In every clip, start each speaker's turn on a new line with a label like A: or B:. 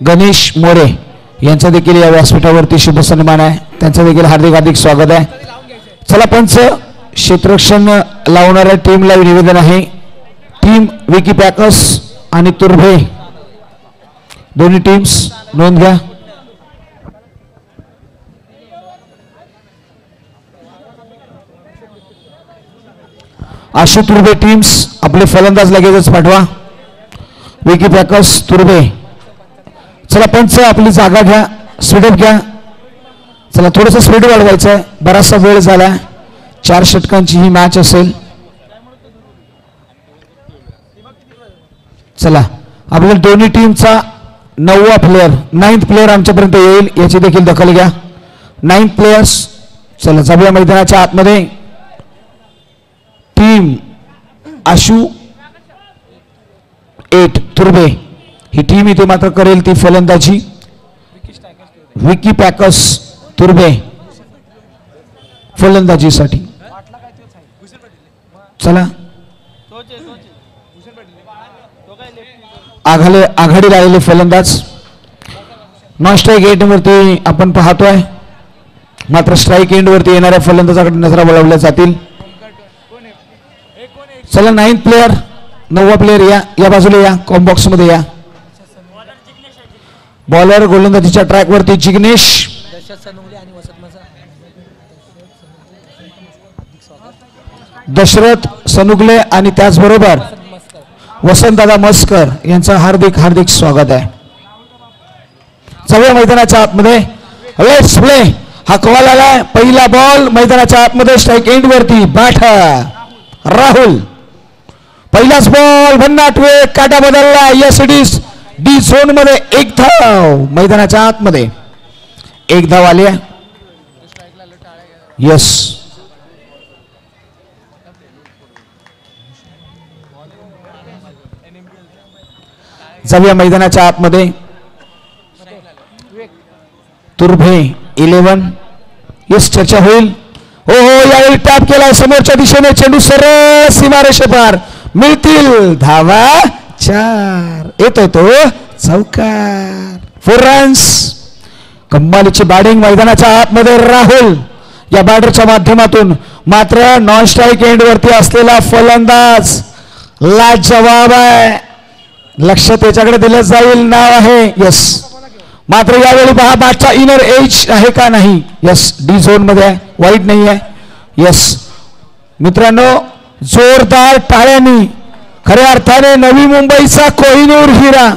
A: गणेश मोरे यांचा देखील या व्यासपीठावरती शुभ सन्मान आहे, त्यांचं देखील हार्दिक हार्दिक स्वागत आहे. चला पंच, क्षेत्ररक्षण लावणाऱ्या टीमला निवेदन आहे. टीम विकी पॅकर्स आणि तुर्भे दोन्ही टीम्स नोंद घ्या. आशु तुर्भे टीम्स आपले फलंदाज लगेचच पाठवा. विकी पॅकर्स तुर्भे. चला पंच, आपली जागा घ्या, स्पीडअप घ्या. चला थोडंसं स्पीड वाढवायचं आहे, बराचसा वेळ झाला. 4 षटकांची ही मॅच असेल. चला आपल्या दोन्ही टीमचा 9वा प्लेयर 9th प्लेयर आमच्यापर्यंत येईल, याची देखील दखल घ्या. 9 प्लेयर्स. चला जाऊया मैदानाच्या आतमध्ये. टीम आशु 8 तुर्भे ही टीम इथे मात्र करेल ती फलंदाजी. विकी पॅकर्स तुर्भे फलंदाजीसाठी. चला आघाडीला आलेले फलंदाज. नॉन स्ट्राईक एंडवरती आपण पाहतोय, मात्र स्ट्राईक एंडवरती येणाऱ्या फलंदाजाकडे नजरा वळवल्या जातील. चला 9th प्लेयर 9वा प्लेयर या बाजूला या, कॉम्बॉक्स मध्ये या. बॉलर गोलंदाजीच्या ट्रॅकवरती जिग्नेश, दशरथ सनुगले आणि त्याचबरोबर वसंतदादा मस्कर यांचं हार्दिक हार्दिक स्वागत आहे. जाऊया मैदानाच्या आतमध्ये. Let's play. हा कॉल आलाय. पहिला बॉल मैदानाच्या आतमध्ये स्ट्राईक एंड वरती बॅट राहुल. पहिलाच बॉल भन्नाट वेग, काटा बदलला. Yes it is D zone मध्ये 1 धाव. मैदानाच्या आतमध्ये 1 धाव आली आहे. यस जाऊया मैदानाच्या आतमध्ये. तुर्भे 11. यस चर्चा होईल. हो हो, यावेळी टॅप केला समोरच्या दिशेने, चेंडू सरळ सीमारेषे पार. मिळतील धावा 4. येतो तो चौकार. 4 रन्स. कमालीची बॅटिंग मैदानाच्या आतमध्ये राहुल या बॅटरच्या माध्यमातून. मात्र नॉन स्ट्राईक एंड वरती असलेला फलंदाज लाजवाब आहे. लक्ष त्याच्याकडे दिलं जाईल. नाव आहे यस. मात्र यावेळी पहा बॅटचा इनर एज आहे का नाही. यस डी झोन मध्ये आहे, वाईट नाही आहे. यस मित्रांनो, जोरदार टाळ्यांनी खऱ्या अर्थाने नवी मुंबईचा कोहिनूर हिरा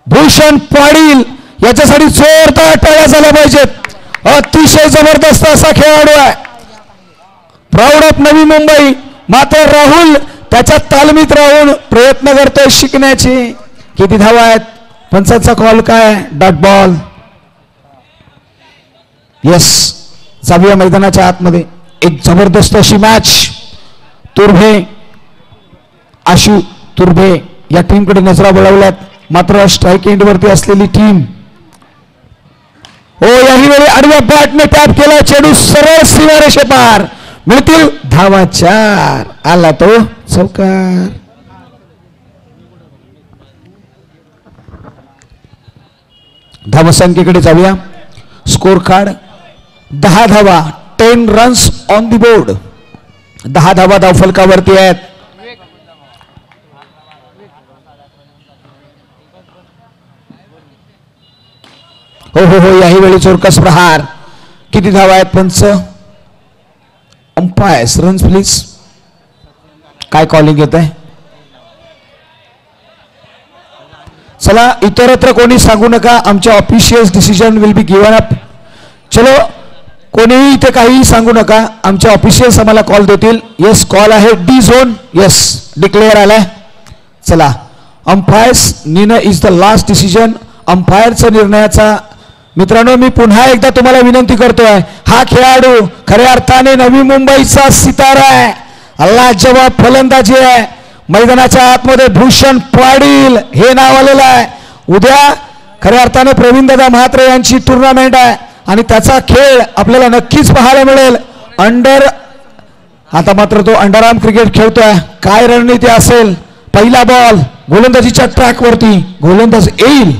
A: भूषण पाटील याच्यासाठी जोरदार टाळ्या झाल्या पाहिजेत. अतिशय जबरदस्त असा खेळाडू आहे. Proud of Navi Mumbai. मात्र राहुल त्याच्या तालमीत राहून प्रयत्न करतोय शिकण्याचे. किती धावा आहेत? पंचाचा कॉल काय? Dot ball. यस जाऊया मैदानाच्या आतमध्ये. एक जबरदस्त अशी मॅच. तुर्भे आशु तुर्भे या टीमकडे नजरा वळवल्यात. मात्र स्ट्राईक एंड वरती असलेली टीम. हो याही वेळी आडव्या बॅटने टॅप केला, चेंडू सरळ सीमारेषे पार. मिळतील धावा 4. आला तो चौकार. धावसंख्येकडे जाऊया. स्कोर कार्ड 10 धावा 10 रन्स ऑन दी बोर्ड. 10 धावा धावफलकावरती आहेत. हो हो हो, याही वेळी चोरकस प्रहार. किती धावा आहेत पंच? Umpires runs please. काय कॉलिंग येत आहे? चला इतरत्र कोणी सांगू नका. आमच्या official decision will be given up. चलो कोणीही इथे काही सांगू नका. आमच्या ऑफिशियल्स आम्हाला कॉल देतील. यस कॉल आहे डी झोन. यस डिक्लेअर आलाय. चला अंपायर्स निर्णय इज द लास्ट डिसिजन. अंपायरचा निर्णयाचा मित्रांनो मी पुन्हा एकदा तुम्हाला विनंती करतोय. हा खेळाडू खऱ्या अर्थाने नवी मुंबईचा सितारा आहे. लाजवाब फलंदाजी आहे. मैदानाच्या आतमध्ये भूषण पाटील हे नाव आलेलं आहे. उद्या खऱ्या अर्थाने प्रवीणदादा म्हात्रे यांची टुर्नामेंट आहे आणि त्याचा खेळ आपल्याला नक्कीच पाहायला मिळेल. आता मात्र तो अंडरआर्म क्रिकेट खेळतोय. काय रणनीती असेल? पहिला बॉल गोलंदाजीच्या ट्रॅक वरती गोलंदाज येईल.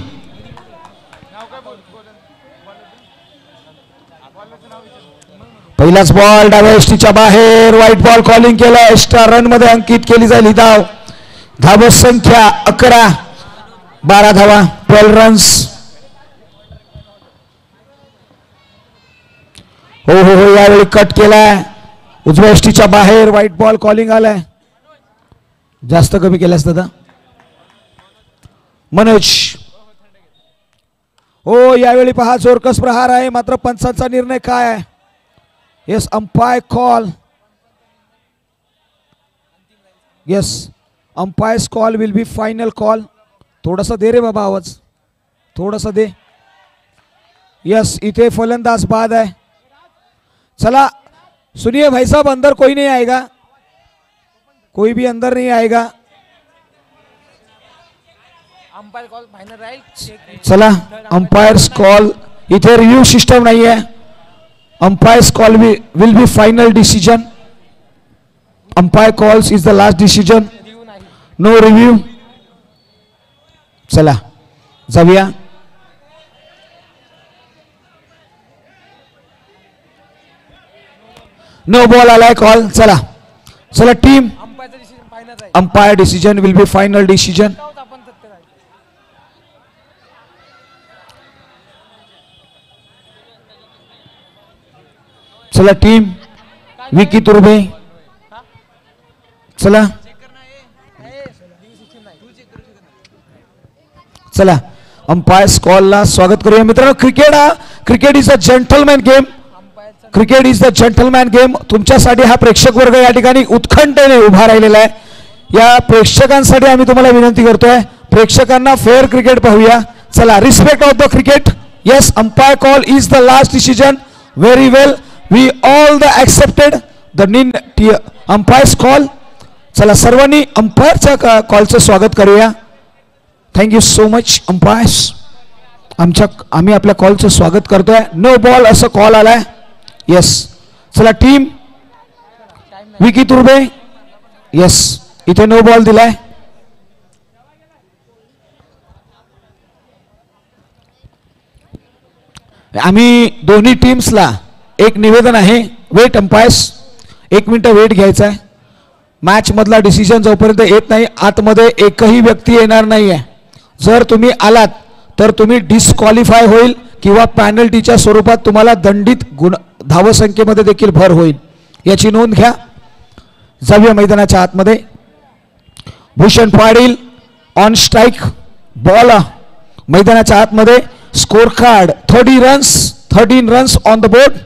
A: पहिलाच बॉल डाव्या एसटीच्या बाहेर, व्हाईट बॉल कॉलिंग केला. एक्स्ट्रा रन मध्ये अंकित केली जाईल ही धाव. धाव संख्या 11, 12 धावा, 12 रन्स. हो हो हो, यावेळी कट केलाय उजव्या एसटीच्या बाहेर, व्हाईट बॉल कॉलिंग आलाय. जास्त कमी केलास दादा. मनोज, हो यावेळी पहा जोरकस प्रहार आहे, मात्र पंचांचा निर्णय काय आहे? Yes, umpire call. Yes, umpires call will be final call. थोडासा दे रे बाबा आवाज, थोडासा दे. यस, इथे फलंदाज बाद है. चला सुनिए भाई साहब, अंदर कोई नहीं आएगा, कोई भी अंदर नहीं आएगा. Umpire call final right. चला अंपायर्स कॉल, इथे रिव्ह्यू सिस्टम नहीं है. Umpire's call will be final decision. Umpire calls is the last decision, no review. चला जाऊया. नो बॉल आलाय कॉल. चला चला team, umpire decision will be final decision. चला टीम, विकी तुर्भे. चला चला अंपायर्स कॉलला स्वागत करूया मित्रांनो. Cricket is a gentleman game. Cricket is the gentleman game. तुमच्यासाठी हा प्रेक्षक वर्ग या ठिकाणी उत्कंठेने उभा राहिलेला आहे. या प्रेक्षकांसाठी आम्ही तुम्हाला विनंती करतोय, प्रेक्षकांना फेअर क्रिकेट पाहूया. चला, respect of the cricket. Yes, umpire call is the last decision. Very well, we all the accepted the umpire's call. चला सर्वांनी अंपायरच्या कॉलचं स्वागत करूया. Thank you so much umpires. आम्ही आपल्या कॉलचं स्वागत करतोय. नो बॉल असं कॉल आलाय. येस, चला टीम, विकी तुर्भे. येस, इथे नो बॉल दिलाय. आम्ही दोन्ही टीम्सला एक निवेदन आहे. वेट अंपायर्स, 1 मिनिट वेट घ्यायचा आहे. मॅच मधला डिसिजन जोपर्यंत येत नाही आतमध्ये एकही व्यक्ती येणार नाहीये. जर तुम्ही आलात तर तुम्ही डिस्क्वालिफाय होईल किंवा पॅनल्टीच्या स्वरूपात तुम्हाला दंडित धावसंख्येमध्ये देखील भर होईल, याची नोंद घ्या. जाऊया मैदानाच्या आतमध्ये. Bhushan Patil on strike. Ball मैदानाच्या आतमध्ये. Score card 13 runs on the board,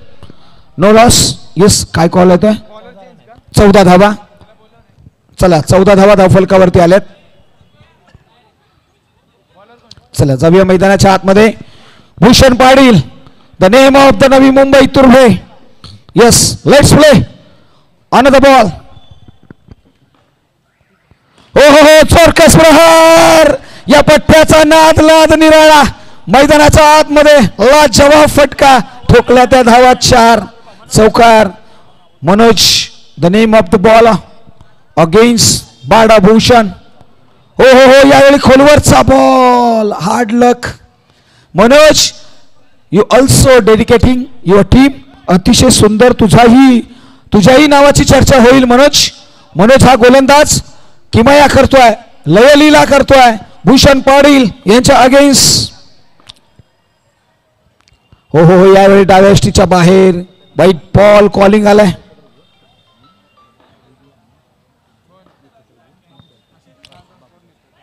A: no loss. Yes, काय कॉल होता? 14 धावा. चला 14 धावा धावफलकावरती आल्यात. चला जाऊया मैदानाच्या आतमध्ये. Bhushan Patil, the name of the Navi Mumbai Turbhe. Yes, let's play on the ball. हो हो हो, चोरकस प्रहार. या पट्ट्याचा नाद निराळा. मैदानाच्या आतमध्ये लाजवाब फटका ठोकला. त्या धावा 4 चौकार. Manoj, the name of the ball against बाडा भूषण. हो हो हो, यावेळी खोलवरचा ball. Hard luck Manoj. You also dedicating your team. अतिशय सुंदर. तुझ्याही नावाची चर्चा होईल मनोज. मनोज हा गोलंदाज किमया करतोय, लयलीला करतोय भूषण पाटील यांच्या अगेन्स्ट. हो हो हो, यावेळी डाव्या एसटीच्या बाहेर व्हाईट बॉल कॉलिंग आलाय.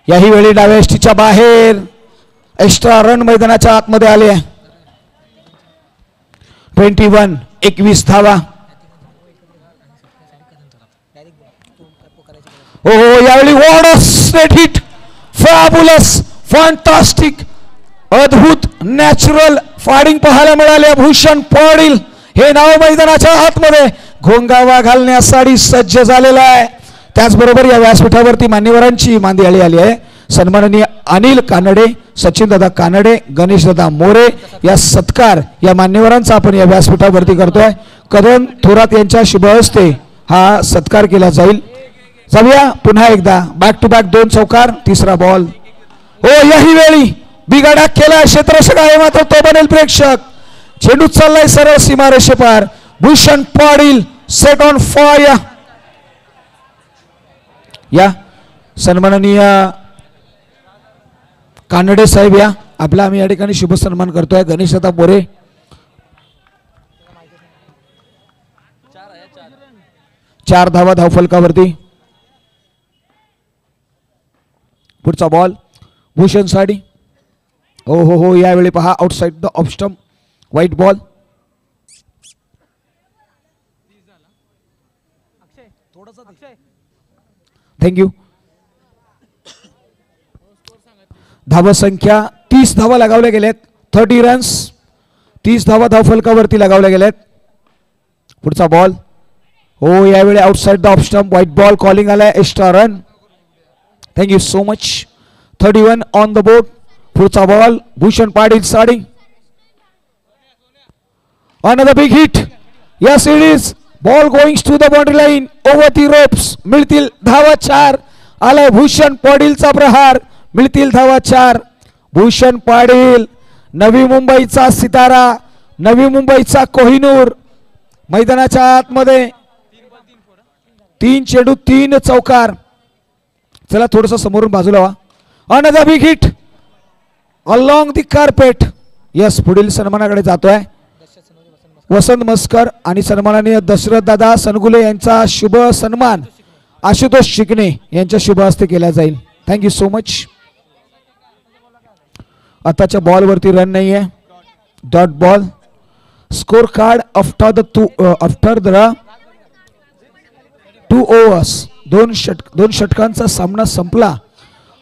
A: याही वेळी डाव्या एसटीच्या बाहेर एक्स्ट्रा रन मैदानाच्या आतमध्ये आले. 21 धावा. हो हो, यावेळी वॉर्ड स्ट्रेट हिट. फॅबुलस, फॅन्टास्टिक, अद्भुत नॅचरल फायरिंग पाहायला मिळाले. भूषण पाटील हे नाव मैदानाच्या आतमध्ये घोंगावा घालण्यासाठी सज्ज झालेला आहे. त्याचबरोबर या व्यासपीठावरती मान्यवरांची मांदियाळी आली आहे. सन्माननीय अनिल कानडे, सचिन दादा कानडे, गणेश दादा मोरे या सत्कार या मान्यवरांचा आपण या व्यासपीठावरती करतोय. कदम थोरात यांच्या शुभ हस्ते हा सत्कार केला जाईल. जाऊया पुन्हा एकदा बॅक टू बॅक 2 चौकार. तिसरा बॉल. हो याही वेळी बिघाडा केला क्षेत्ररक्षक आहे मात्र तो बनेल प्रेक्षक. चेंडू चाललाय सरळ सीमारेषेपार. Bhushan Patil set on fire. या सन्माननीय कानडे साहेब या आपला आम्ही या ठिकाणी शुभ सन्मान करतोय. गणेशदा बोरे 4 धावा धावफलकावरती. पुढचा बॉल भूषण साडी. हो हो हो यावेळी पहा outside the off stump wide ball. Thank you. धावा संख्या 30 धावा लगावल्या गेल्यात. 30 रन्स. 30 धावा धावफलकावरती लगावल्या गेल्यात. पुढचा बॉल. हो यावेळी outside the off stump wide ball. Calling आलाय extra run. Thank you so much. 31 on the board. पुढचा बॉल भूषण पाटील साडी. Another big hit. या series ball going to the boundary line over the ropes. मिळतील धावा 4. आलाय भूषण पाटीलचा प्रहार. मिळतील धावा 4. भूषण पाटील नवी मुंबईचा सितारा. नवी मुंबईचा कोहिनूर. मैदानाच्या आतमध्ये 3 चेंडू 3 चौकार. चला थोडस समोरून बाजूला व्हा. Another big hit along the carpet. Yes पुढील सन्मानाकडे जातोय वसंत मस्कर आणि सन्माननीय दशरथ दादा सनगुले यांचा शुभ सन्मान आशुतोष शिकणे यांच्या शुभ हस्ते केला जाईल. Thank you so much. आताच्या बॉल वरती रन नाही आहे. Dot ball. Score card after the 2 overs. 2 षटकांचा सामना संपला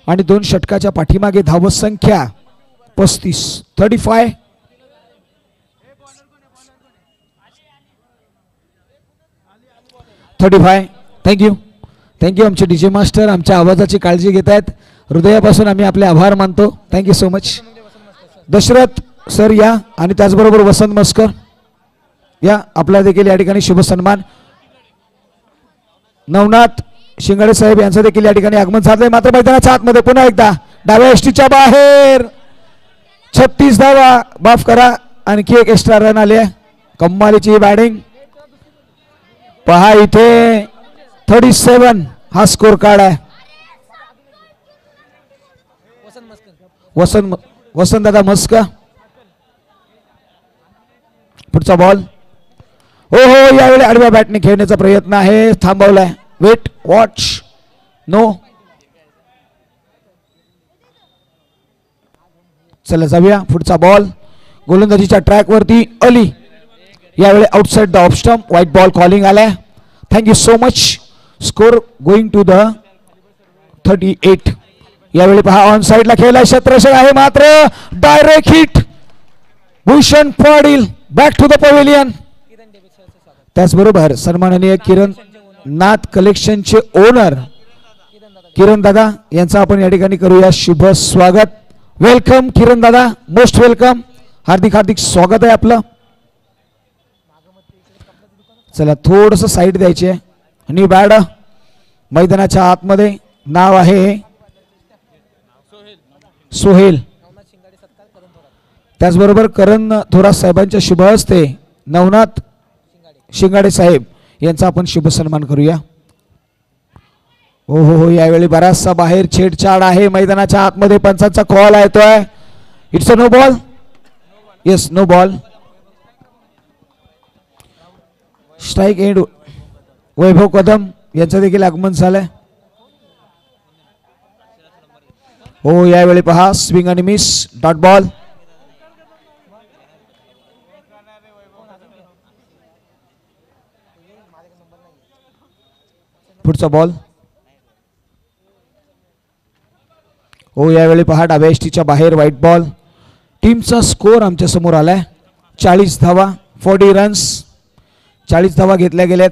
A: आणि 2 षटकाच्या पाठीमागे धाव संख्या 35. 35. थँक्यू. थँक्यू. आमचे डीजे मास्टर आमच्या आवाजाची काळजी घेत आहेत. हृदयापासून आम्ही आपले आभार मानतो. Thank you so much. Dasharath sir या आणि त्याचबरोबर वसंत मस्कर या आपला देखील या ठिकाणी शुभ सन्मान. नवनाथ शिंगाडे साहेब यांचं देखील या ठिकाणी आगमन झालंय. मात्र मैदानाच्या आतमध्ये पुन्हा एकदा डाव्या एसटीच्या बाहेर 36 धावा माफ करा आणखी एक एक्स्ट्रा रन आले. कम्मालीची बॅटिंग पहा इथे 37 हा स्कोर कार्ड आहे. वसंत दादा मस्का. पुढचा बॉल. हो हो यावेळी आडव्या बॅटने खेळण्याचा प्रयत्न आहे. थांबवलाय. Wait watch no. चला जाऊया. पुढचा बॉल गोलंदाजीच्या ट्रॅक वरती अली. यावेळी outside the off stump wide ball. Calling आलाय. Thank you so much. Score going to the 38. यावेळी पहा ऑन साइडला खेळला क्षेत्ररक्षक आहे मात्र direct hit. Bhushan Patil back to the pavilion. त्याचबरोबर सन्माननीय किरण नाथ कलेक्शनचे ओनर किरण दादा यांचा आपण या ठिकाणी करूया शुभ स्वागत. वेलकम किरण दादा. Most welcome. हार्दिक हार्दिक स्वागत आहे आपलं. चला थोडस साईड द्यायचे आणि बॅड मैदानाच्या आतमध्ये नाव आहे सोहेल. त्याचबरोबर करण थोरात साहेबांच्या शुभ हस्ते नवनाथ शिंगाडे साहेब यांचा आपण शुभ सन्मान करूया. हो हो हो यावेळी बराचसा बाहेर छेडछाड आहे मैदानाच्या आतमध्ये. पंचांचा कॉल येतोय. It's a no ball. Yes no ball. Strike end. Vaibhav Kadam यांचं देखील आगमन झालंय. हो यावेळी पहा स्विंग आणि मिस. Dot ball. पुढचा बॉल. हो यावेळी पहा डाव्या एसटीच्या बाहेर व्हाईट बॉल. टीमचा स्कोर आमच्या समोर आलाय 40 धावा 40 रन्स. 40 धावा घेतल्या गेल्यात.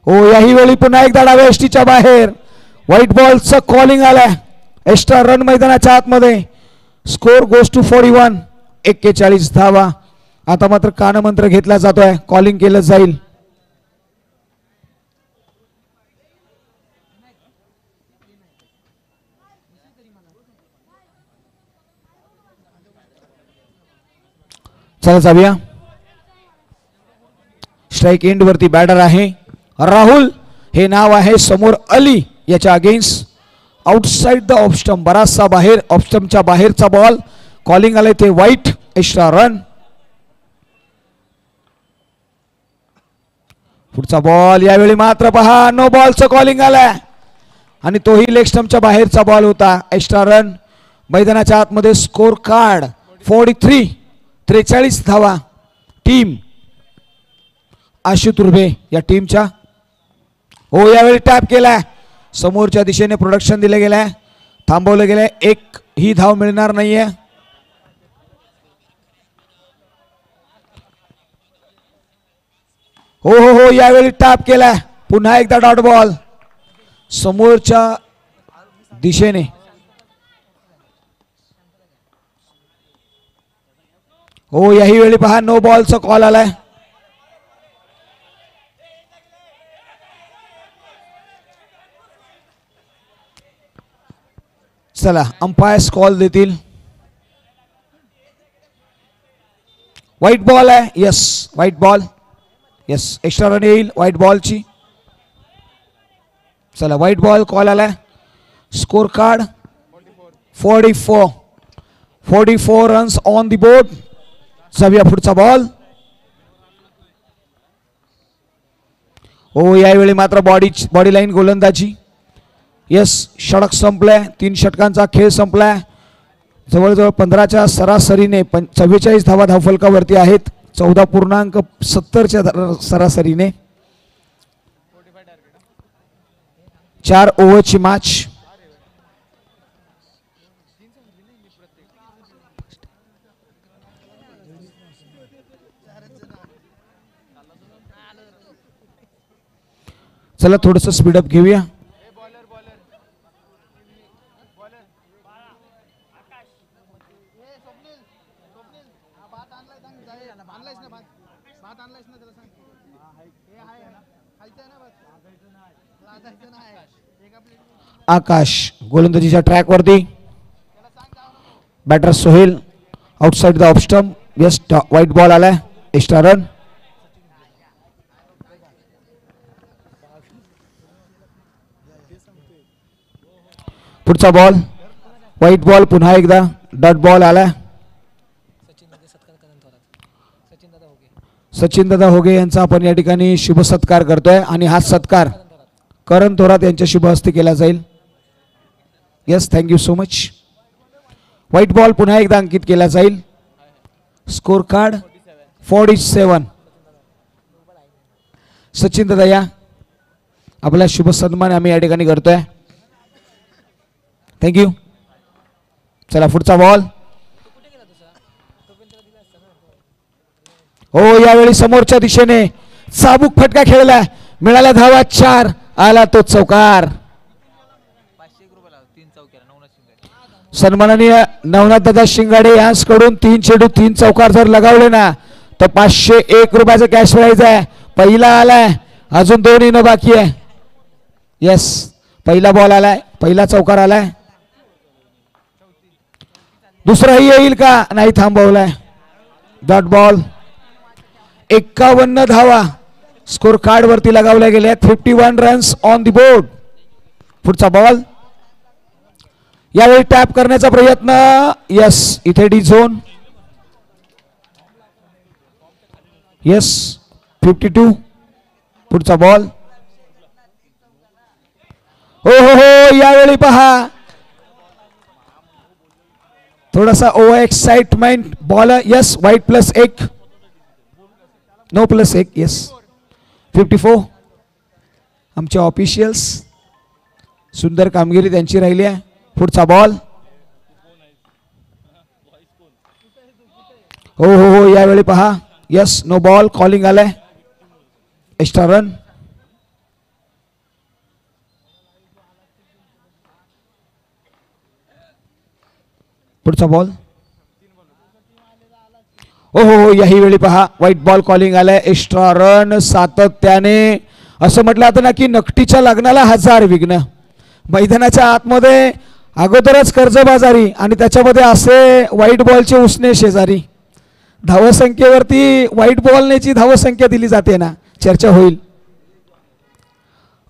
A: हो याही वेळी पुन्हा एकदा डाव्या एसटीच्या बाहेर व्हाईट बॉलचं कॉलिंग आलाय. एक्स्ट्रा रन मैदानाच्या आतमध्ये. Score goes to 41. 41 धावा. आता मात्र कानमंत्र घेतला जातोय. कॉलिंग केलं जाईल. चला जाऊया. स्ट्राइक एंड वरती बॅटर आहे राहुल, हे नाव आहे. समोर अली याच्या against outside the off stump, बराचसा बाहेर ऑफ स्टंपच्या बाहेरचा बॉल. कॉलिंग आले ते वाईट, एक्स्ट्रा रन. पुढचा बॉल, यावेळी मात्र पहा नो बॉलचं कॉलिंग आलाय आणि तोही लेग स्टंपच्या बाहेरचा बॉल होता. Extra run. मैदानाच्या आतमध्ये स्कोर कार्ड 43, 43 धावा टीम आशु तुर्भे या टीमच्या. हो, यावेळी टॅप केलाय, समोरच्या दिशेने प्रोडक्शन दिले गेलंय, थांबवलं गेलंय. एक ही धाव मिळणार नाहीये. हो हो हो, यावेळी टॅप केलाय, पुन्हा एकदा डॉट बॉल समोरच्या दिशेने. हो, याही वेळी पहा नो बॉलचा कॉल आलाय. चला अंपायर्स कॉल देतील. व्हाईट बॉल आहे. Yes, wide ball. Yes, extra run येईल व्हाईट बॉलची. चला व्हाईट बॉल कॉल आलाय. Score card 44 runs on the board. जाऊया पुढचा बॉल. हो, यावेळी मात्र बॉडी लाईन गोलंदाजी. यस, षटक संपलाय, 3 षटकांचा खेळ संपलाय. जवळजवळ 15च्या सरासरीने 44 धावा धावफलकावरती आहेत. 14.70च्या सरासरीने 4 ओव्हरची मॅच. चला थोडंसं स्पीडअप घेऊया. आकाश गोलंदाजीच्या ट्रॅक वरती. Batter Sohail outside the off stump. Yes, wide ball आलाय, एक्स्ट्रा रन. पुढचा बॉल व्हाईट बॉल, पुन्हा एकदा डॉट बॉल आलाय. सचिन दादा होगे यांचा आपण या ठिकाणी शुभ सत्कार करतोय आणि हा सत्कार करण थोरात यांच्या शुभ हस्ते केला जाईल. Yes, thank you so much. White ball पुन्हा एकदा अंकित केला जाईल. Score card 47. सचिन दादा या, आपला शुभ सन्मान आम्ही या ठिकाणी करतोय. थँक्यू. चला पुढचा बॉल. हो, यावेळी समोरच्या दिशेने चाबूक फटका खेळला, मिळाला धावा 4. आला तो चौकार. सन्माननीय नवनाथ दादा शिंगाडे यांच्याकडून 3 चेंडू 3 चौकार जर लगावले ना तर 501 रुपयाचं कॅश प्राइज आहे. पहिला आलाय, अजून 2 येणं बाकी आहे. यस, पहिला बॉल आलाय, पहिला चौकार आलाय. दुसराही येईल का? नाही, थांबवलाय. Dot ball. 51 धावा स्कोर कार्ड वरती लगावल्या गेल्या. 51 रन्स ऑन द बोर्ड. पुढचा बॉल, यावेळी टॅप करण्याचा प्रयत्न. यस, इथे डी झोन. यस, 52. पुढचा बॉल. हो हो हो, यावेळी पहा थोडासा over excitement ball. Yes, wide +1, no +1. Yes, 54. आमचे ऑफिशियल्स सुंदर कामगिरी त्यांची राहिली आहे. पुढचा बॉल. हो हो हो, यावेळी पहा. यस, नो बॉल कॉलिंग आलाय, एक्स्ट्रा रन. पुढचा बॉल. हो हो हो, याही वेळी पहा व्हाईट बॉल कॉलिंग आलाय, एक्स्ट्रा रन. सातत्याने असं म्हटलं आता ना की नकटीच्या लग्नाला 1000 विघ्न. मैदानाच्या आतमध्ये अगोदरच कर्जबाजारी आणि त्याच्यामध्ये असे व्हाईट बॉलचे उसने शेजारी. धावसंख्येवरती व्हाईट बॉलनेची धावसंख्या दिली जाते ना, चर्चा होईल.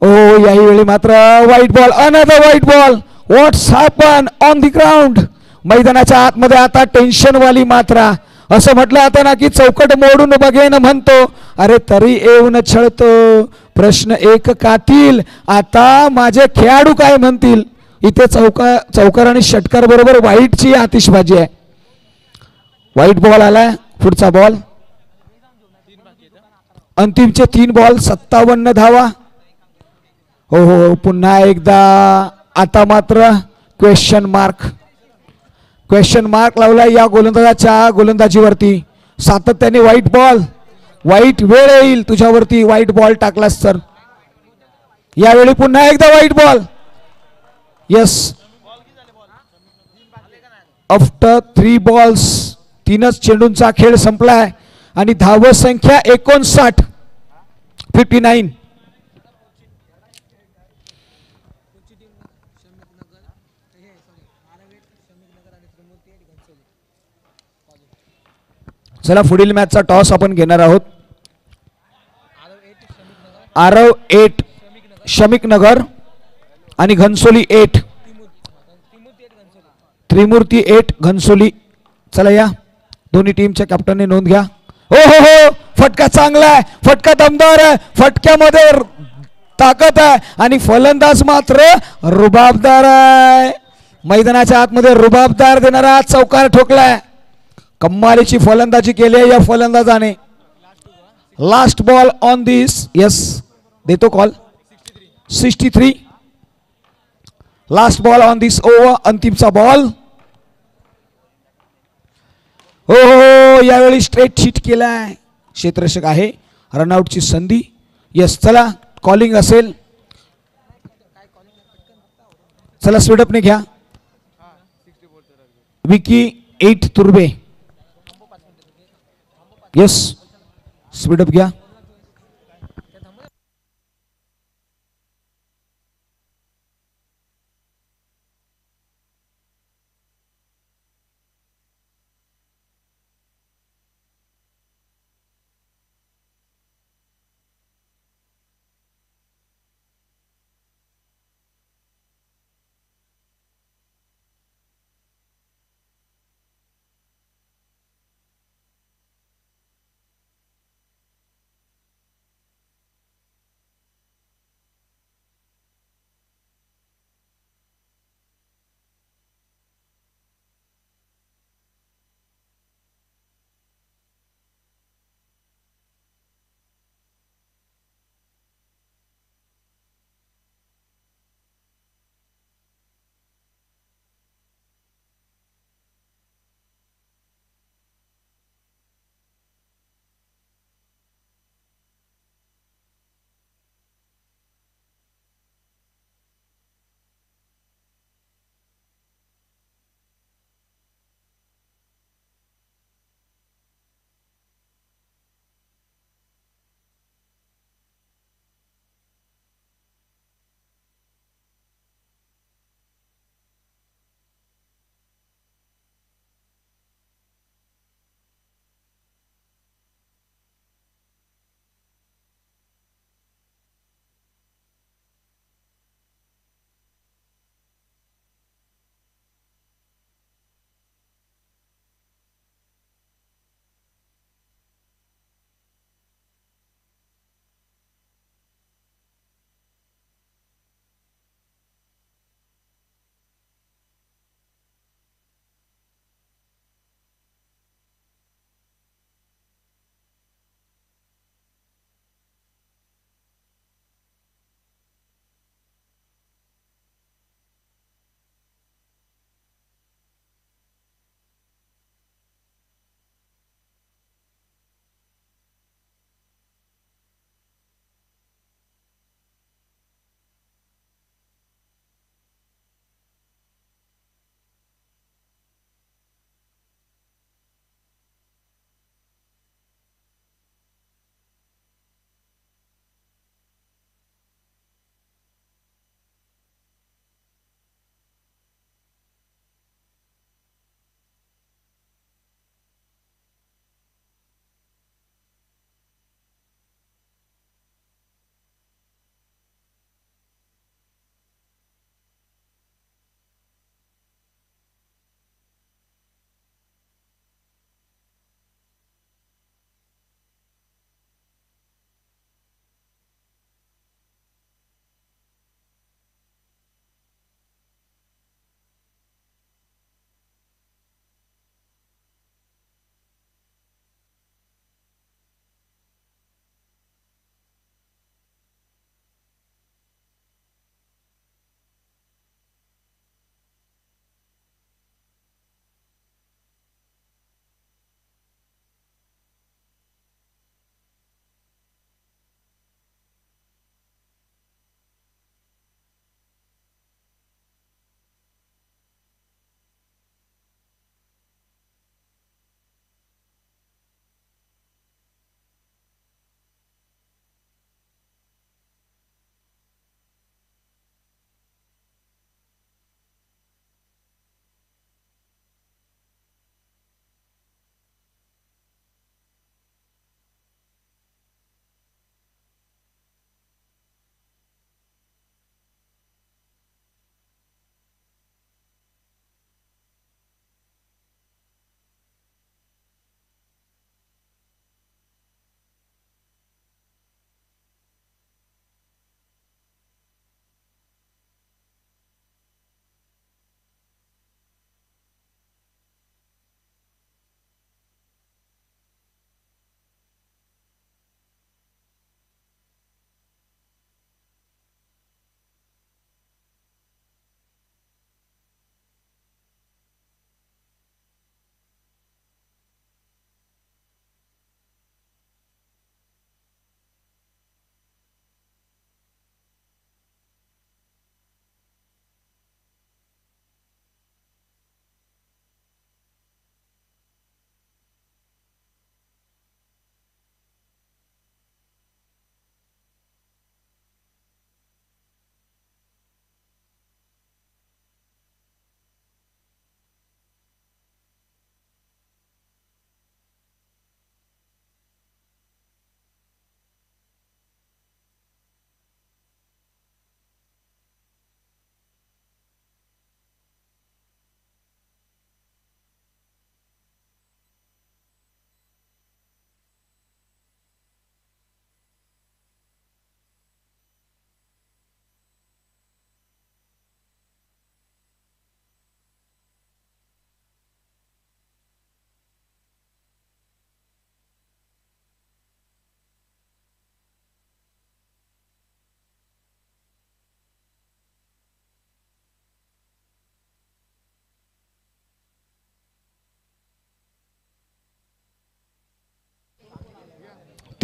A: ओ याही वेळी मात्र white ball, another white ball. What's happen on the ground. मैदानाच्या आतमध्ये आता टेन्शन वाली मात्रा. असं म्हटलं आता ना की चौकट मोडून बघेन म्हणतो, अरे तरी येऊन छळतो. प्रश्न एक कातील, आता माझे खेळाडू काय म्हणतील. इथे चौकार आणि षटकार बरोबर व्हाईटची आतिषबाजी आहे. व्हाईट बॉल आलाय. पुढचा बॉल. अंतिमचे 3 बॉल 57 धावा. हो हो पुन्हा एकदा आता मात्र क्वेश्चन मार्क लावलाय या गोलंदाजाच्या गोलंदाजीवरती. सातत्याने व्हाईट बॉल, वाईट वेळ येईल तुझ्यावरती व्हाईट बॉल टाकलास तर. यावेळी पुन्हा एकदा white ball. Yes, after 3 balls 3च चेंडूंचा खेळ संपलाय आणि धाव संख्या 59. चला पुढील मॅचचा टॉस आपण घेणार आहोत. आरव 8 शमिक नगर आणि घनसोली 8 त्रिमूर्ती 8 घनसोली. चला या दोन्ही टीमच्या कॅप्टनने नोंद घ्या. हो हो हो फटका चांगला आहे, फटका दमदार आहे, फटक्यामध्ये ताकद आहे आणि फलंदाज मात्र रुबाबदार आहे. मैदानाच्या आतमध्ये रुबाबदार देणारा चौकार ठोकलाय. कम्मालीची फलंदाजी केली आहे या फलंदाजाने. Last ball on this. Yes देतो call. 63 last ball on this over. अंतिमचा बॉल. हो हो यावेळी स्ट्रेट हिट केलाय. क्षेत्ररक्षक आहे. रनआउटची संधी. यस चला कॉलिंग असेल. चला स्पीडअपने घ्या. विकी 8 तुर्बे. यस स्पीडअप घ्या.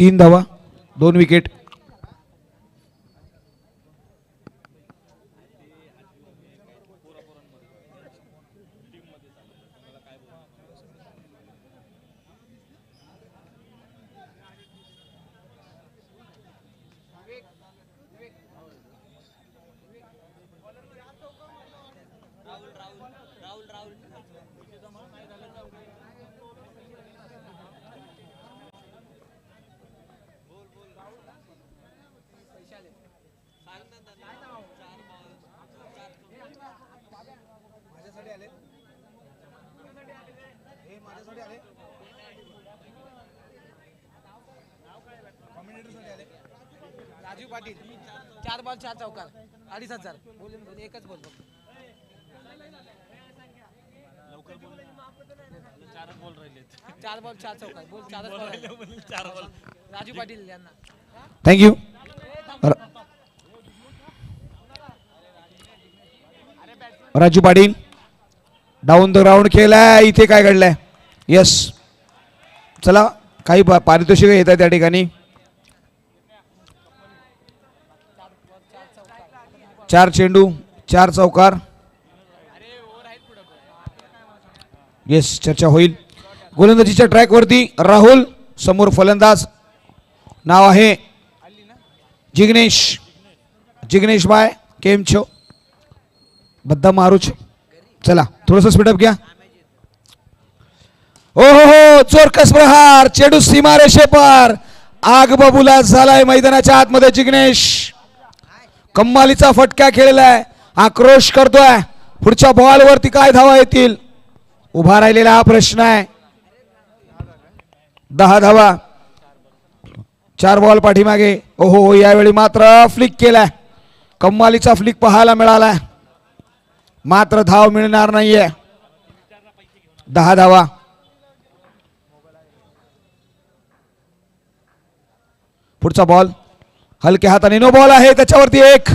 A: 3 धावा 2 विकेट.
B: राजू पाटील 4 बॉल 4 चौकार 2,500 बोल एकच बोल 4 बॉल 4 चौकार बोल 4 बॉल राजू पाटील यांना.
A: Thank you. Raju Patil down the ground केलाय. इथे काय घडलंय? यस चला काही पारितोषिक येत आहे त्या ठिकाणी. 4 चेंडू 4 चौकार. येस चर्चा होईल. गोलंदाजीच्या ट्रॅक वरती राहुल, समोर फलंदाज नाव आहे जिग्नेश. जिग्नेश बाय केम छो बद्दा मारूच. चला थोडस स्पीडअप घ्या. ओ हो चोरकस प्रहार, चेंडू सीमारेषेपार. आग बबुला झालाय मैदानाच्या आतमध्ये. जिग्नेश कम्मालीचा फटका खेळलाय, आक्रोश करतोय. पुढच्या बॉल वरती काय धावा येतील उभा राहिलेला हा प्रश्न आहे. 10 धावा 4 बॉल पाठीमागे. ओहो यावेळी मात्र फ्लिक केलाय. कम्मालीचा फ्लिक पाहायला मिळालाय, मात्र धाव मिळणार नाहीये. 10 धावा. पुढचा बॉल हलक्या हाताने नो बॉल आहे. त्याच्यावरती 1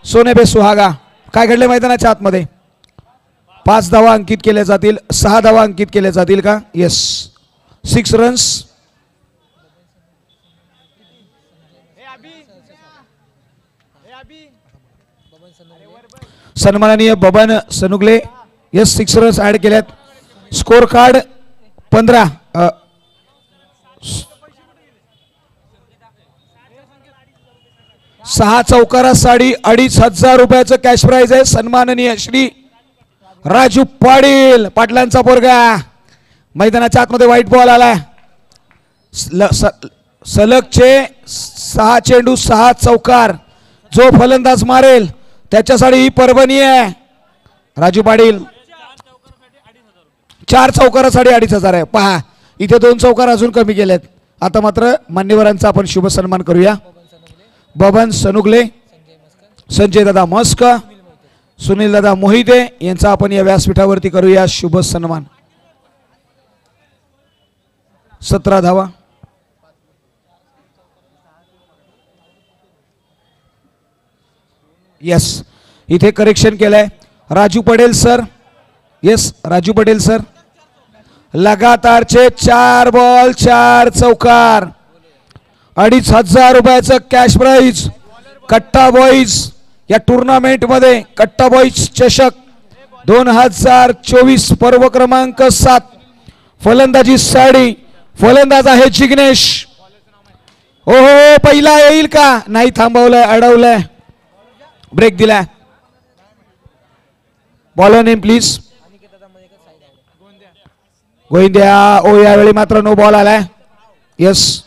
A: सोने पे सुहागा. काय घडले मैदानाच्या आतमध्ये? 5 धावा अंकित केल्या जातील. 6 धावा अंकित केल्या जातील का? Yes 6 runs. सन्माननीय बबन सनुगले यस 6 रन्स ऍड केल्यात. Score card 15. 6 चौकारासाठी 2,500 रुपयाचं कॅश प्राइज आहे. सन्माननीय श्री राजू पाटील पाटलांचा पोरगा. मैदानाच्या आतमध्ये व्हाईट बॉल आलाय. सलगचे 6 चेंडू 6 चौकार. जो फलंदाज मारेल त्याच्यासाठी ही पर्वणी आहे. राजू पाटील 4 चौकारासाठी 2,500 आहे. पहा इथे 2 चौकार अजून कमी केलेत. आता मात्र मान्यवरांचा आपण शुभ सन्मान करूया. बबन सनुगले, संजय दादा मस्क, सुनील दादा मोहिते यांचा आपण या व्यासपीठावरती करूया शुभ सन्मान. 17 धावा. यस इथे करेक्शन केलंय Raju Patel sir. Yes Raju Patel sir. लगातारचे 4 बॉल 4 चौकार. 2,500 रुपयाचं कॅश प्राइज. कट्टा बॉईज या टुर्नामेंट मध्ये कट्टा बॉईज चषक 2024 पर्व क्रमांक 7. फलंदाजी साडी. फलंदाज आहे जिग्नेश. ओहो पहिला येईल का? नाही थांबवलंय, अडवलंय, ब्रेक दिलाय. Bowler name please. गोविंद्या. ओ यावेळी मात्र नो बॉल आलाय. यस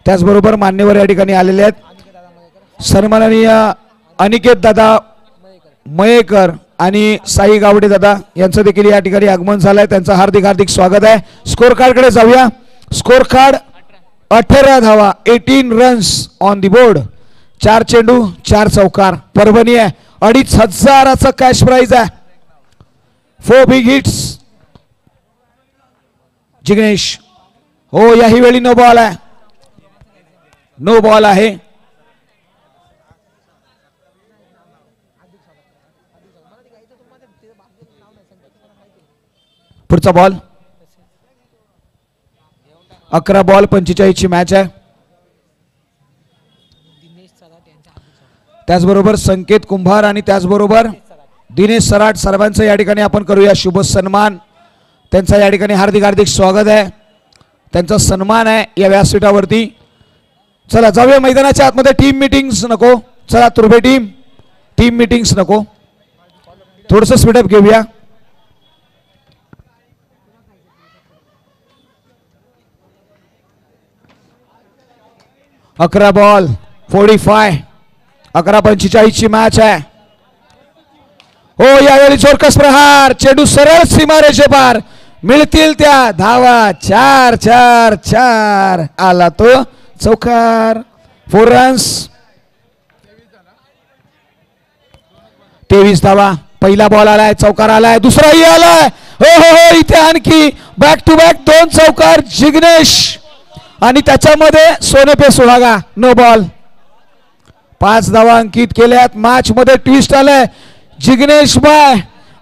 A: त्याचबरोबर मान्यवर या ठिकाणी आलेले आहेत. सन्माननीय अनिकेत दादा मयेकर आणि साई गावडे दादा यांचं देखील या ठिकाणी आगमन झालंय. त्यांचं हार्दिक हार्दिक स्वागत आहे. स्कोर कार्ड कडे जाऊया. स्कोर कार्ड 18 धावा 18 रन्स ऑन दी बोर्ड. 4 चेंडू 4 चौकार. परभणी आहे. 2,500चं कॅश प्राइज आहे. 4 बिग हिट्स. जिग्नेश हो याही वेळी नो बॉल आहे. नो बॉल आहे. पुढचा बॉल 11 बॉल 45 ची मॅच आहे. त्याचबरोबर संकेत कुंभार आणि त्याचबरोबर दिनेश सराट सर्वांचं या ठिकाणी आपण करूया शुभ सन्मान. त्यांचा या ठिकाणी हार्दिक हार्दिक स्वागत आहे, त्यांचा सन्मान आहे या व्यासपीठावरती. चला जाऊया मैदानाच्या आतमध्ये. टीम मीटिंग्स नको, चला तुर्भे टीम मीटिंग्स नको, थोडंसं स्पीडअप घेऊया. अकरा बॉल 45, 11:45 ची मॅच आहे. हो यावेळी जोरकस प्रहार, चेंडू सरळ सीमारेषे पार, मिळतील त्या धावा. 4-4-4 आला तो चौकार. 4 रन्स, 23 धावा. पहिला बॉल आलाय, चौकार आलाय, दुसराही आलाय. हो हो हो इथे आणखी बॅक टू बॅक 2 चौकार जिग्नेश आणि त्याच्यामध्ये सोने पे सुहागा. No ball. 5 धावा अंकित केल्यात. मॅच मध्ये ट्विस्ट आलाय. जिग्नेश बाय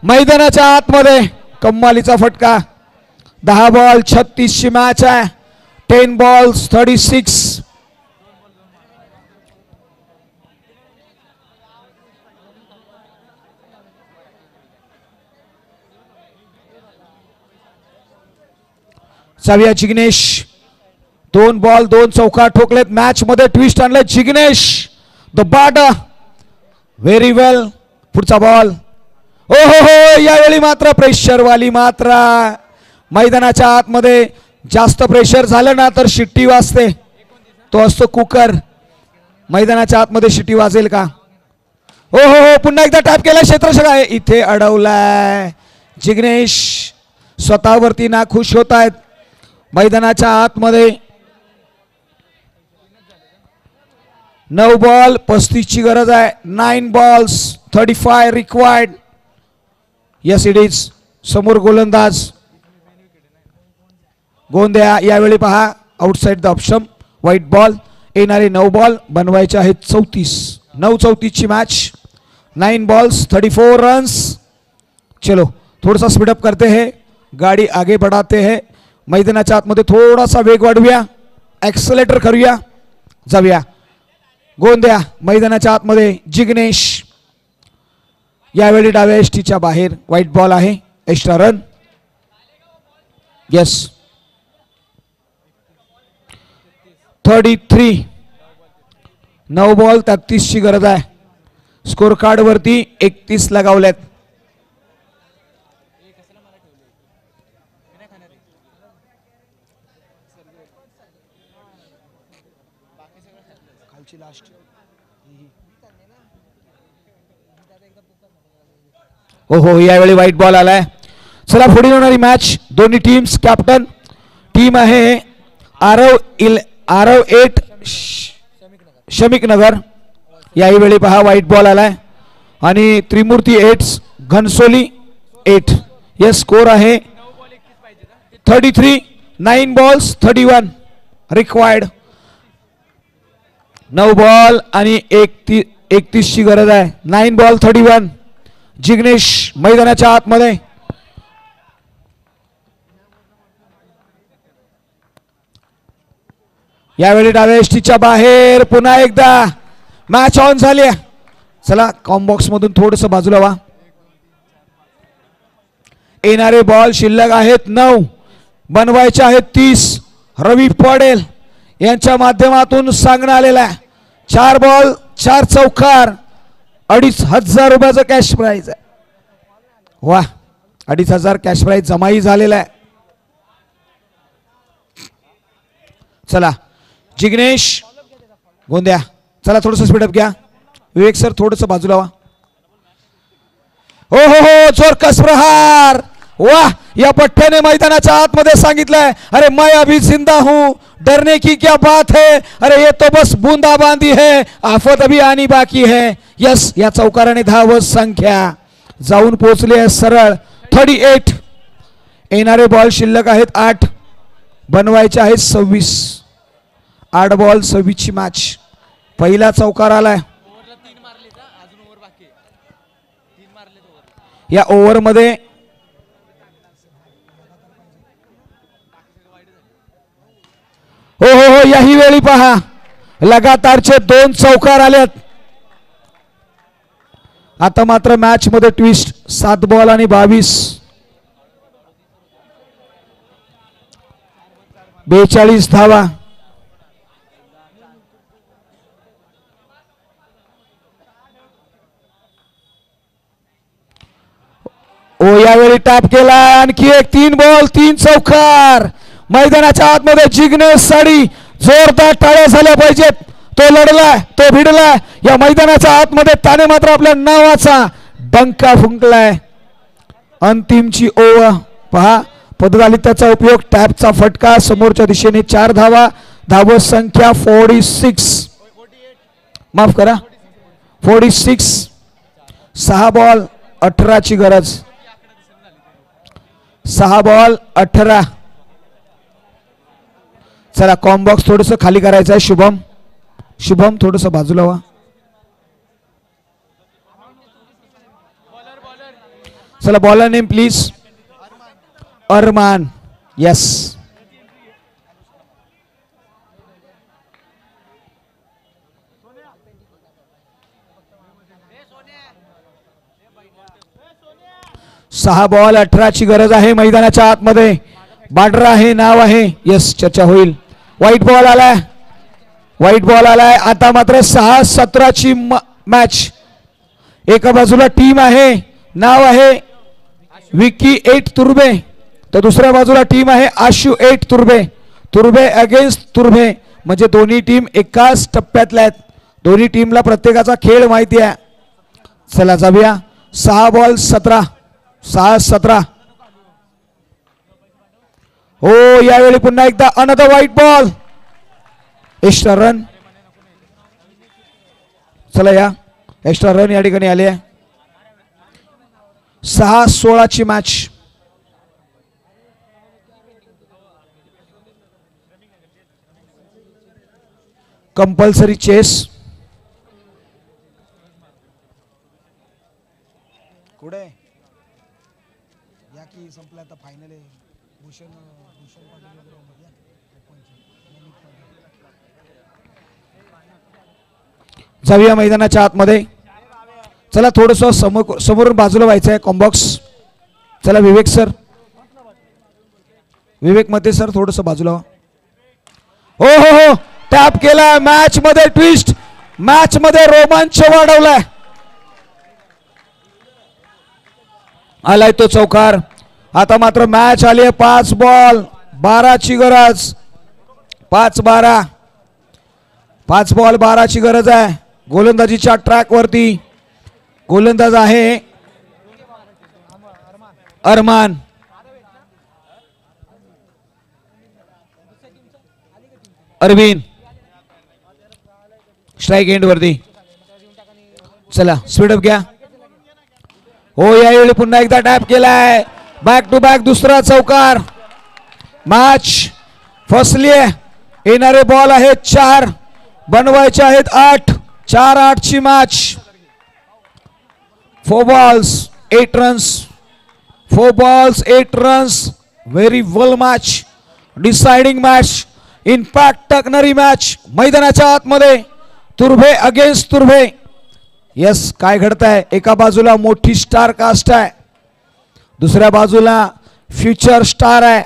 A: मैदानाच्या आतमध्ये कम्मालीचा फटका. 10 बॉल 36 ची मॅच आहे. 10 बॉल्स 36. जाऊया जिग्नेश. 2 बॉल 2 चौकार ठोकलेत. मॅच मध्ये ट्विस्ट आणले जिग्नेश. द बाट व्हेरी वेल. पुढचा बॉल. ओ हो हो यावेळी मात्र प्रेशर वाली मात्रा. मैदानाच्या आतमध्ये जास्त प्रेशर झालं ना तर शिट्टी वाजते. तो असतो कुकर. मैदानाच्या आतमध्ये शिट्टी वाजेल का? हो हो हो पुन्हा एकदा टॅप केला. क्षेत्ररक्षक आहे इथे अडवलाय. जिग्नेश स्वतःवरती ना खुश होत आहेत. मैदानाच्या आतमध्ये 9 बॉल 35 ची गरज आहे. 9 balls 35 required. Yes it is. समोर गोलंदाज गोंद्या. यावेळी पहा outside the option. White ball. येणारे 9 बॉल बनवायचे आहेत 34. 9-34 ची मॅच. 9 balls 34 runs. चलो थोड़ा स्पीडअप करते हैं, गाड़ी आगे बढ़ाते हैं. मैदानाच्या आतमध्ये थोडासा वेग वाढवूया. एक्सेलेटर करूया. जाऊया गोंद्या. मैदानाच्या आतमध्ये जिग्नेश. यावेळी डाव्या एसटीच्या बाहेर. व्हाईट बॉल आहे. Extra run. यस 33. 9 बॉल 33 ची गरज आहे. स्कोर कार्ड वरती 31 लगावल्यात. ओहो यावेळी व्हाईट बॉल आलाय. चला पुढे होणारी मॅच. दोन्ही टीम्स कॅप्टन. टीम आहे आरव 8 शमिक नगर. याही वेळी पहा व्हाईट बॉल आलाय. आणि त्रिमूर्ती 8 घनसोली 8. यस स्कोर आहे 33. 9 बॉल्स 31 रिक्वायर्ड. 9 बॉल आणि 31 ची गरज आहे. 9 बॉल 31. जिग्नेश मैदानाच्या आतमध्ये. यावेळी डाव्या एसटीच्या बाहेर. पुन्हा एकदा मॅच ऑन झाली. चला कॉम्बॉक्स मधून थोडस बाजूला व्हा. येणारे बॉल शिल्लक आहेत 9. बनवायचे आहेत 30. रवी पडेल यांच्या माध्यमातून सांगणं आलेला आहे. 4 बॉल 4 चौकार. 2,500 रुपयाचं कॅश प्राइज आहे. वा 2,500 कॅश प्राइज जमाही झालेला आहे. चला जिग्नेश गोंद्या. चला थोडस स्पीडअप घ्या. विवेक सर थोडस बाजूला व्हा. हो हो हो जोरकस प्रहार. वाह या पठ्ठ्याने मैदानाच्या आतमध्ये सांगितलंय अरे मैं अभी जिंदा हूं, डरने की क्या बात है, अरे ये तो बस बूंदाबांदी है, आफत अभी आनी बाकी है. यस या चौकाराने धाव संख्या जाऊन पोहोचली आहे सरळ 38. येणारे बॉल शिल्लक आहेत 8. बनवायचे आहेत 26. 8 बॉल 26 ची मॅच. पहिला चौकार आलाय. या ओव्हर मध्ये हो हो हो याही वेळी पहा लगातारचे 2 चौकार आलेत. आता मात्र मॅच मध्ये ट्विस्ट 7 बॉल आणि 22 42 धावा. ओ यावेळी टॅप केला आणखी एक 3 बॉल 3 चौकार. मैदानाच्या आतमध्ये जिग्नेश साडी जोरदार टाळ्या झाल्या पाहिजेत. तो लढलाय तो भिडलाय या मैदानाच्या आतमध्ये त्याने मात्र आपल्या नावाचा डंका फुंकलाय. अंतिमची ओव्हर पहा पदकालिताचा उपयोग टॅपचा फटका समोरच्या दिशेने 4 धावा. धाव संख्या 46 माफ करा 46 6 बॉल 18 ची गरज 6 बॉल 18. चला कॉम्बॉक्स थोडस खाली करायचं आहे. शुभम थोडस बाजूला व्हा. चला bowler name please. Arman. Yes सहा बॉल 18 ची गरज आहे मैदानाच्या आतमध्ये. बाड्रा हे नाव आहे. यस चर्चा होईल. व्हाईट बॉल आलाय. आता मात्र 6-17 ची मॅच. एका बाजूला टीम आहे नाव आहे विकी 8 तुर्बे तर दुसऱ्या बाजूला टीम आहे आशू 8 तुर्बे अगेन्स्ट तुर्बे म्हणजे दोन्ही टीम एकाच टप्प्यातल्या आहेत. दोन्ही टीमला प्रत्येकाचा खेळ माहिती आहे. चला जाऊया. 6 बॉल 17 6-17. हो यावेळी पुन्हा एकदा another white ball. Extra run. चला या एक्स्ट्रा रन या ठिकाणी आले. 6-16 ची मॅच. Compulsory chess. कुठे या की संपला आता फायनल आहे. भूषण जाऊया मैदानाच्या आतमध्ये. चला थोडस समोरून बाजूला व्हायचं आहे कॉम्बॉक्स. चला विवेक सर विवेक मध्ये सर थोडस बाजूला. हो हो हो टॅप केला. मॅच मध्ये ट्विस्ट. मॅच मध्ये रोमांच वाढवलाय. आलाय तो चौकार. आता मात्र मॅच आली आहे 5 बॉल 12 ची गरज. 5-12 5 बॉल 12 ची गरज आहे. गोलंदाजीच्या ट्रॅक वरती गोलंदाज आहे अरमान. अरविंद स्ट्राइक एंड वरती. चला स्पीडअप घ्या. हो यावेळी पुन्हा एकदा टॅप केलाय. बॅक टू बॅक दुसरा चौकार. मॅच फसली आहे. येणारे बॉल आहेत 4 बनवायचे आहेत 8. 4-8 ची match. 4 balls 8 runs. 4 balls 8 runs. Very well match. Deciding match. Impact टाकणारी मॅच मैदानाच्या आतमध्ये. तुर्भे अगेन्स्ट तुर्भे. यस काय घडतंय. एका बाजूला मोठी स्टार कास्ट आहे. दुसऱ्या बाजूला फ्युचर स्टार आहे.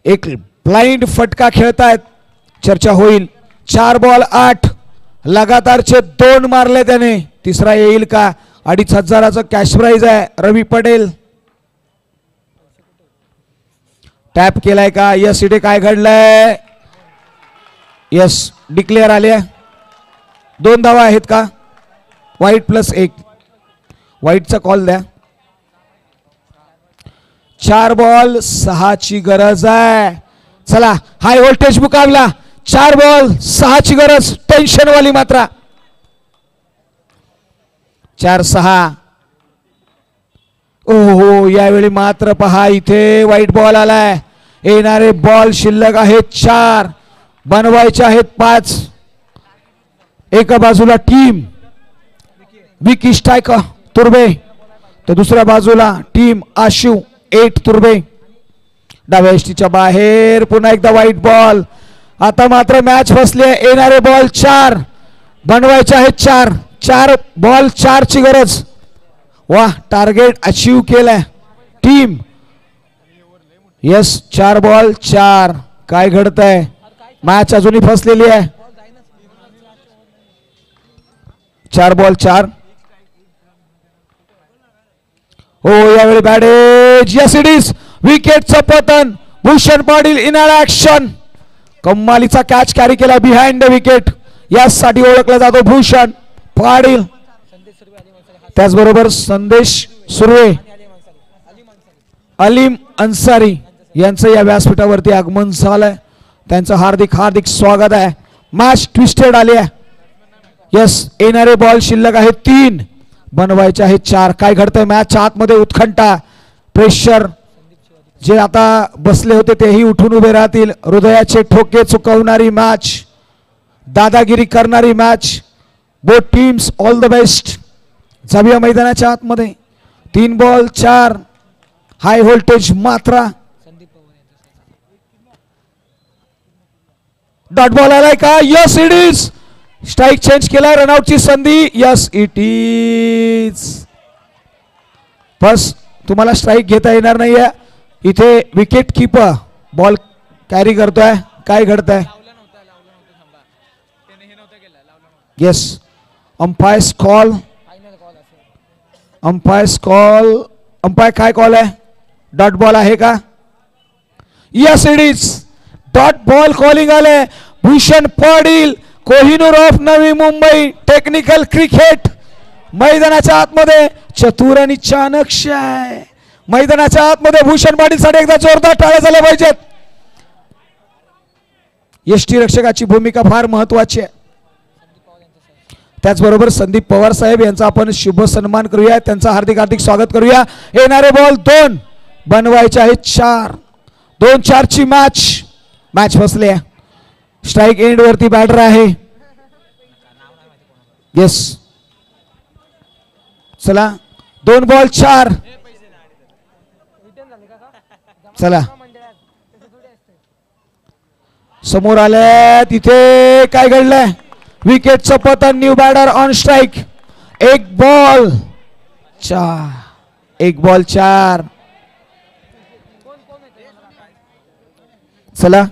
A: एक ब्लाइंड फटका खेळतायत. चर्चा होईल. 4 बॉल 8 लगातारचे 2 मारले त्याने. तिसरा येईल का. 2500 कॅश प्राइज आहे. रवी पटेल टॅप केलाय का. यस इथे काय घडलंय. यस डिक्लेअर आले. 2 धावा आहेत का. व्हाईट +1 व्हाईटचा कॉल द्या. 4 बॉल 6 ची गरज आहे. चला हाय व्होल्टेज मुकाबला. 4 बॉल 6 ची गरज. टेन्शन वाली मात्रा. 4-6. ओहो यावेळी मात्र पहा इथे व्हाईट बॉल आलाय. येणारे बॉल शिल्लक आहेत 4 बनवायचे आहेत 5. एका बाजूला टीम विकी स्ट्रायकर तुर्बे तर दुसऱ्या बाजूला टीम आशू 8 तुर्बे. डाव्या एसटीच्या बाहेर पुन्हा एकदा व्हाईट बॉल. आता मात्र मॅच फसले. येणारे बॉल 4 बनवायचे आहेत 4. 4 बॉल 4 ची गरज. वा टार्गेट अचीव केलाय टीम. Yes 4 ball 4. काय घडतंय मॅच अजूनही फसलेली आहे. 4 बॉल 4. हो यावेळी बॅडेज. यस इट इज विकेटचं पतन. Bhushan Patil in action. कमालीचा कॅच कॅरी केला बिहाइंड द विकेट. यासाठी ओळखला जातो भूषण पाटील. त्याचबरोबर संदेश सुर्वे अलीम अन्सारी यांचं या व्यासपीठावरती आगमन झालंय. त्यांचं हार्दिक हार्दिक स्वागत आहे. मॅच ट्विस्टेड आली आहे. यस येणारे बॉल शिल्लक आहे 3. बनवायचे आहे 4. काय घडतंय मॅचच्या आतमध्ये उत्कंठा प्रेशर. जे आता बसले होते तेही उठून उभे राहतील. हृदयाचे ठोके चुकवणारी मॅच. दादागिरी करणारी match. Both teams all the best. जाऊया मैदानाच्या आतमध्ये. 3 बॉल 4. हाय व्होल्टेज मात्रा. डॉट बॉल आलाय का. Yes it is. Strike change केलाय. रनआउटची संधी. Yes it is. बस तुम्हाला स्ट्राइक घेता येणार नाहीये. इथे विकेट कीपर बॉल कॅरी करतोय. काय घडतंय. Yes umpires call. Umpires call. Umpire काय कॉल आहे. डॉट बॉल आहे का. Yes it is dot ball calling आले. Bhushan Patil Kohinoor of Navi Mumbai technical cricket. मैदानाच्या आतमध्ये चतुर आणि चाणक्य आहे. मैदानाच्या आतमध्ये भूषण पाटीलसाठी एकदा जोरदार टाळ्या झाल्या पाहिजेत. यष्टीरक्षकाची भूमिका फार महत्वाची आहे. त्याचबरोबर संदीप पवार साहेब यांचा आपण शुभ सन्मान करूया. त्यांचा हार्दिक हार्दिक स्वागत करूया. येणारे बॉल 2. बनवायचे आहेत 4. 2-4 ची मॅच. मॅच फसली आहे. स्ट्राइक एंड वरती बॅटर आहे. येस चला 2 बॉल 4. चला समोर आले. तिथे काय घडलंय. विकेटचं पतन. New batter on strike. 1 ball 4. 1 ball 4. चला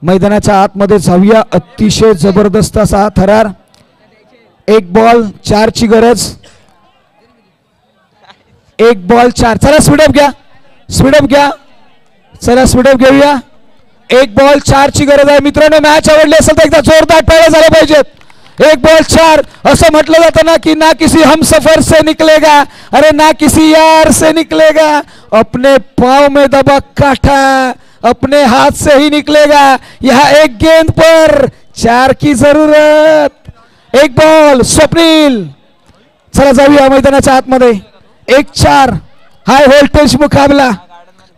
A: मैदानाच्या आतमध्ये जाऊया. अतिशय जबरदस्त असा थरार. 1 बॉल 4 ची गरज. 1 बॉल 4. चला स्पीडअप घ्या. स्पीडअप घ्या. चला स्पीडअप घेऊया. 1 बॉल 4 ची गरज आहे. मित्रांनो मॅच आवडली असेल तर एकदा जोरदार टाळ्या झाल्या पाहिजेत. 1 बॉल 4 असं म्हटलं जातं ना की ना किसी हमसफर से निकलेगा. अरे ना किसी यार से निकलेगा. अपने पाँव में दबा काठा अपने हाथ से ही निकलेगा. यहाँ 1 गेंद पर 4 की जरूरत. 1 बॉल स्वप्नील. चला जाऊया मैदानाच्या आतमध्ये. 1-4 हाय व्होल्टेज मुकाबला.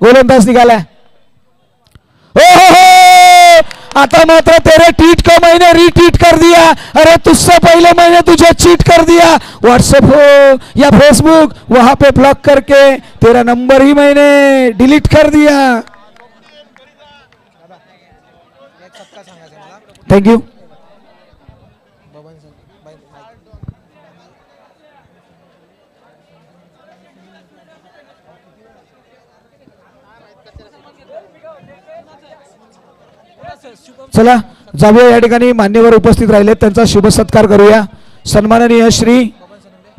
A: गोलंदाज निघाला. हो आता मात्र तेरे ट्वीट को मैंने रीट्वीट कर दिया. अरे तुझसे पहले मैंने तुझे चीट कर दिया. व्हाट्सएप हो या फेसबुक वहां पे ब्लॉक करके तेरा नंबर ही मैंने डिलीट कर दिया. Thank you. चला जाऊया या ठिकाणी मान्यवर उपस्थित राहिले त्यांचा शुभ सत्कार करूया. सन्माननीय श्री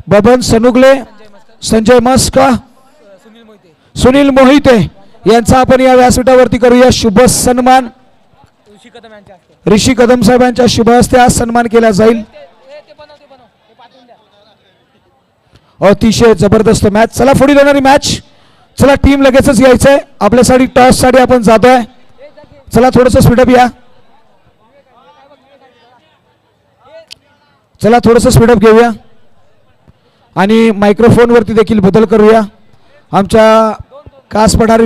A: बबन सनुगले, संजय मस्का, सुनील मोहिते यांचा आपण या व्यासपीठावरती करूया शुभ सन्मान. ऋषी कदम साहेबांच्या शुभ हस्ते आज सन्मान केला जाईल. अतिशय जबरदस्त मॅच. चला पुढील येणारी मॅच. चला टीम लगेचच यायचंय. आपल्यासाठी टॉस साठी आपण जातोय. चला थोडंसं स्पीडअप या. चला थोडंसं स्पीडअप घेऊया आणि मायक्रोफोन वरती देखील बदल करूया. आमच्या कास पठार